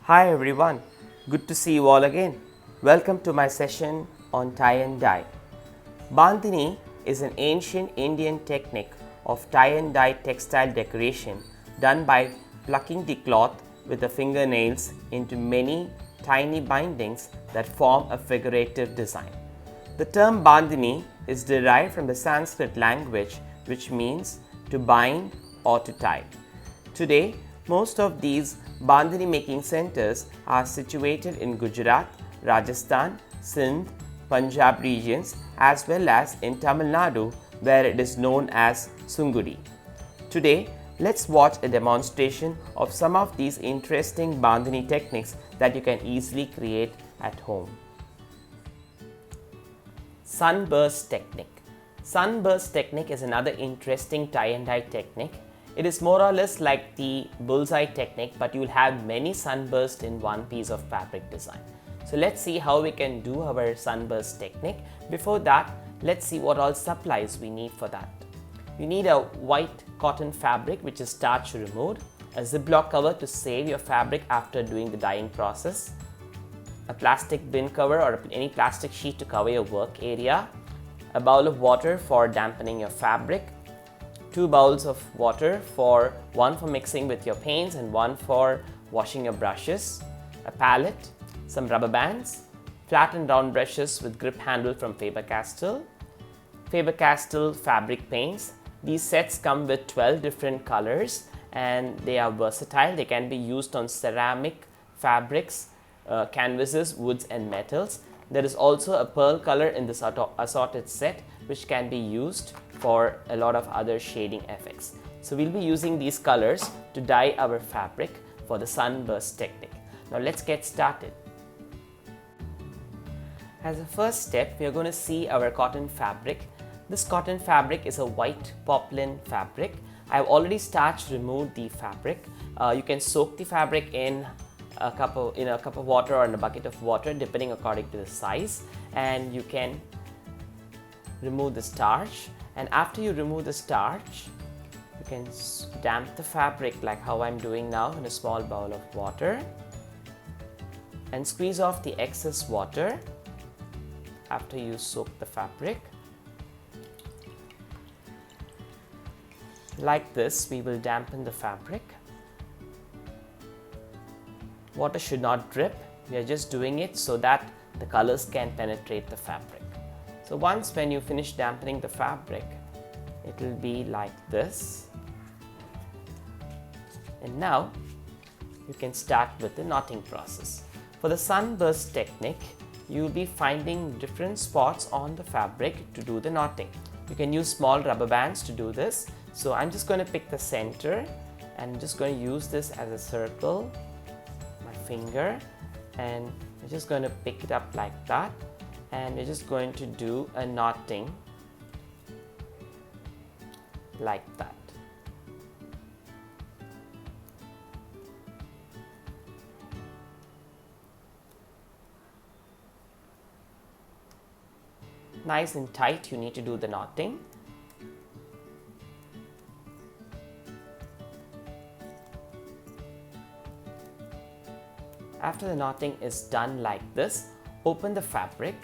Hi everyone, good to see you all again. Welcome to my session on tie and dye. Bandhani is an ancient Indian technique of tie and dye textile decoration done by plucking the cloth with the fingernails into many tiny bindings that form a figurative design. The term bandhani is derived from the Sanskrit language which means to bind or to tie. Today, most of these bandhani making centers are situated in Gujarat, Rajasthan, Sindh, Punjab regions as well as in Tamil Nadu where it is known as Sungudi. Today, let's watch a demonstration of some of these interesting bandhani techniques that you can easily create at home. Sunburst technique. Sunburst technique is another interesting tie and dye technique. It is more or less like the bullseye technique, but you will have many sunbursts in one piece of fabric design. So let's see how we can do our sunburst technique. Before that, let's see what all supplies we need for that. You need a white cotton fabric which is starch removed, a Ziplock cover to save your fabric after doing the dyeing process, a plastic bin cover or any plastic sheet to cover your work area, a bowl of water for dampening your fabric, 2 bowls of water, one for mixing with your paints and one for washing your brushes, a palette, some rubber bands, flat and round brushes with grip handle from Faber-Castell fabric paints. These sets come with 12 different colors and they are versatile. They can be used on ceramic, fabrics, canvases, woods and metals. There is also a pearl color in this assorted set which can be used for a lot of other shading effects. So we'll be using these colors to dye our fabric for the sunburst technique. Now let's get started. As a first step, we are going to see our cotton fabric. This cotton fabric is a white poplin fabric. I have already starch removed the fabric. You can soak the fabric in a cup of water or in a bucket of water depending according to the size, and you can remove the starch. And after you remove the starch, you can damp the fabric like how I'm doing now in a small bowl of water and squeeze off the excess water after you soak the fabric. Like this, we will dampen the fabric. Water should not drip. We are just doing it so that the colors can penetrate the fabric. So when you finish dampening the fabric, it will be like this. And now you can start with the knotting process. For the sunburst technique, you will be finding different spots on the fabric to do the knotting. You can use small rubber bands to do this. So I'm just going to pick the center and I'm just going to use this as a circle, my finger, and I'm just going to pick it up like that. And we're just going to do a knotting like that. Nice and tight, you need to do the knotting. After the knotting is done like this, open the fabric.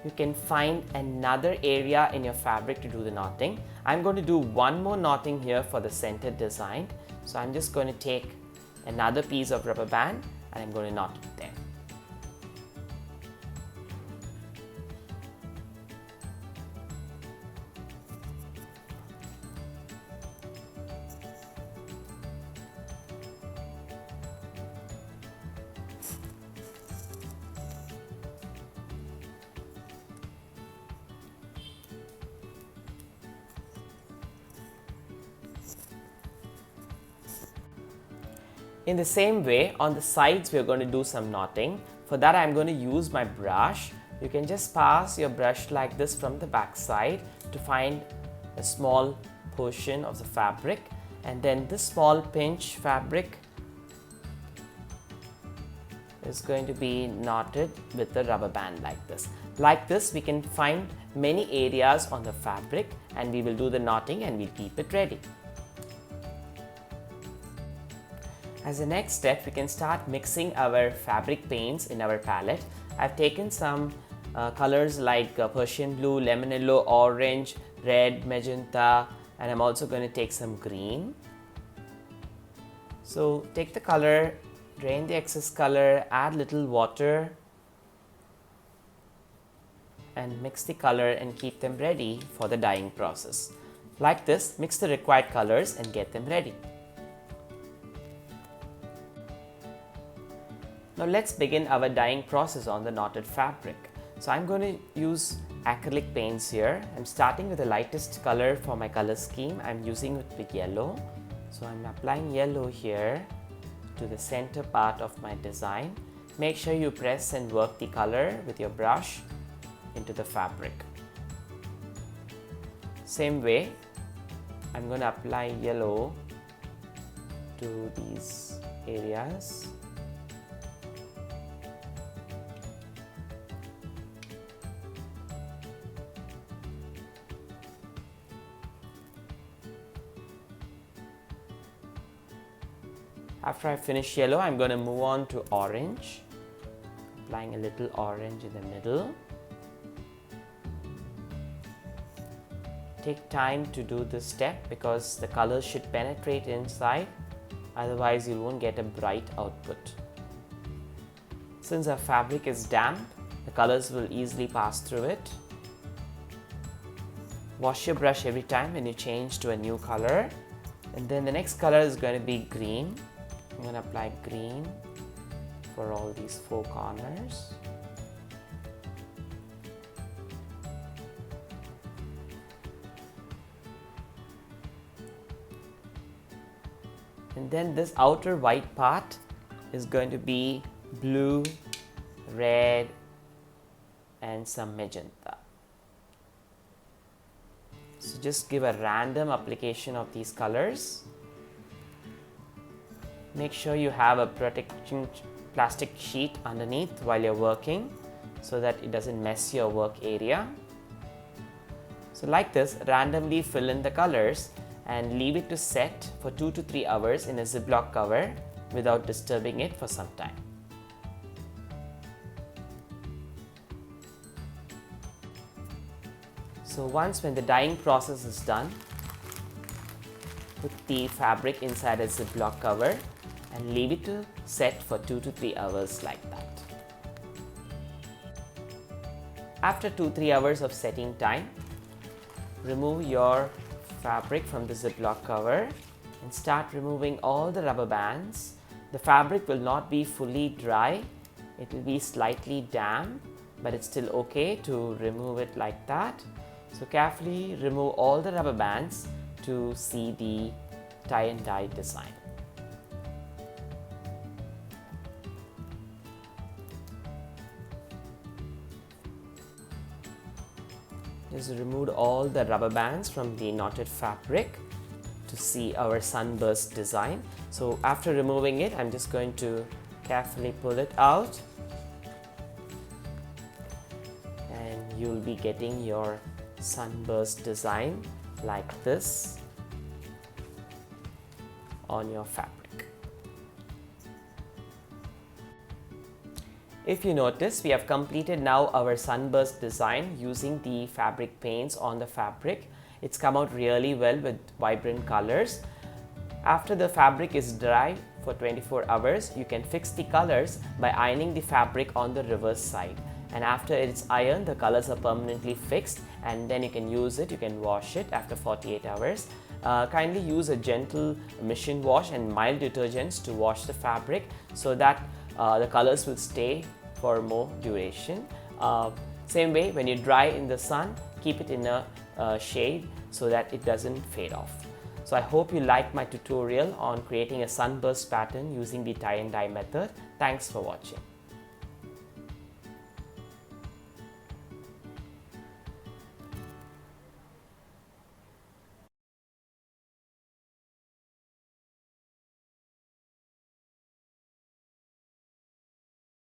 You can find another area in your fabric to do the knotting. I'm going to do one more knotting here for the center design. So I'm just going to take another piece of rubber band and I'm going to knot it there. In the same way, on the sides we are going to do some knotting. For that I am going to use my brush. You can just pass your brush like this from the back side to find a small portion of the fabric, and then this small pinch fabric is going to be knotted with the rubber band like this. Like this we can find many areas on the fabric and we will do the knotting and we'll keep it ready. As the next step, we can start mixing our fabric paints in our palette. I've taken some colors like Persian blue, lemon yellow, orange, red, magenta, and I'm also going to take some green. So take the color, drain the excess color, add little water and mix the color and keep them ready for the dyeing process. Like this, mix the required colors and get them ready. Now let's begin our dyeing process on the knotted fabric. So I'm going to use acrylic paints here. I'm starting with the lightest color for my color scheme. I'm using it with yellow. So I'm applying yellow here to the center part of my design. Make sure you press and work the color with your brush into the fabric. Same way, I'm going to apply yellow to these areas. After I finish yellow, I'm going to move on to orange, applying a little orange in the middle. Take time to do this step because the colors should penetrate inside, otherwise you won't get a bright output. Since our fabric is damp, the colors will easily pass through it. Wash your brush every time when you change to a new color. And then the next color is going to be green. I'm going to apply green for all these four corners. And then this outer white part is going to be blue, red, and some magenta. So just give a random application of these colors. Make sure you have a protection plastic sheet underneath while you're working so that it doesn't mess your work area. So like this, randomly fill in the colors and leave it to set for 2 to 3 hours in a Ziplock cover without disturbing it for some time. So once when the dyeing process is done, put the fabric inside a Ziplock cover and leave it to set for 2 to 3 hours like that. After 2-3 hours of setting time, remove your fabric from the Ziplock cover and start removing all the rubber bands. The fabric will not be fully dry, it will be slightly damp, but it's still okay to remove it like that. So carefully remove all the rubber bands to see the tie and dye design. Just remove all the rubber bands from the knotted fabric to see our sunburst design. So after removing it, I'm just going to carefully pull it out and you'll be getting your sunburst design like this on your fabric. If you notice, we have completed now our sunburst design using the fabric paints on the fabric. It's come out really well with vibrant colors. After the fabric is dry for 24 hours, you can fix the colors by ironing the fabric on the reverse side. And after it's ironed, the colors are permanently fixed and then you can use it, you can wash it after 48 hours. Kindly use a gentle machine wash and mild detergents to wash the fabric so that the colors will stay for more duration. Same way, when you dry in the sun, keep it in a shade so that it doesn't fade off. So I hope you liked my tutorial on creating a sunburst pattern using the tie and dye method. Thanks for watching.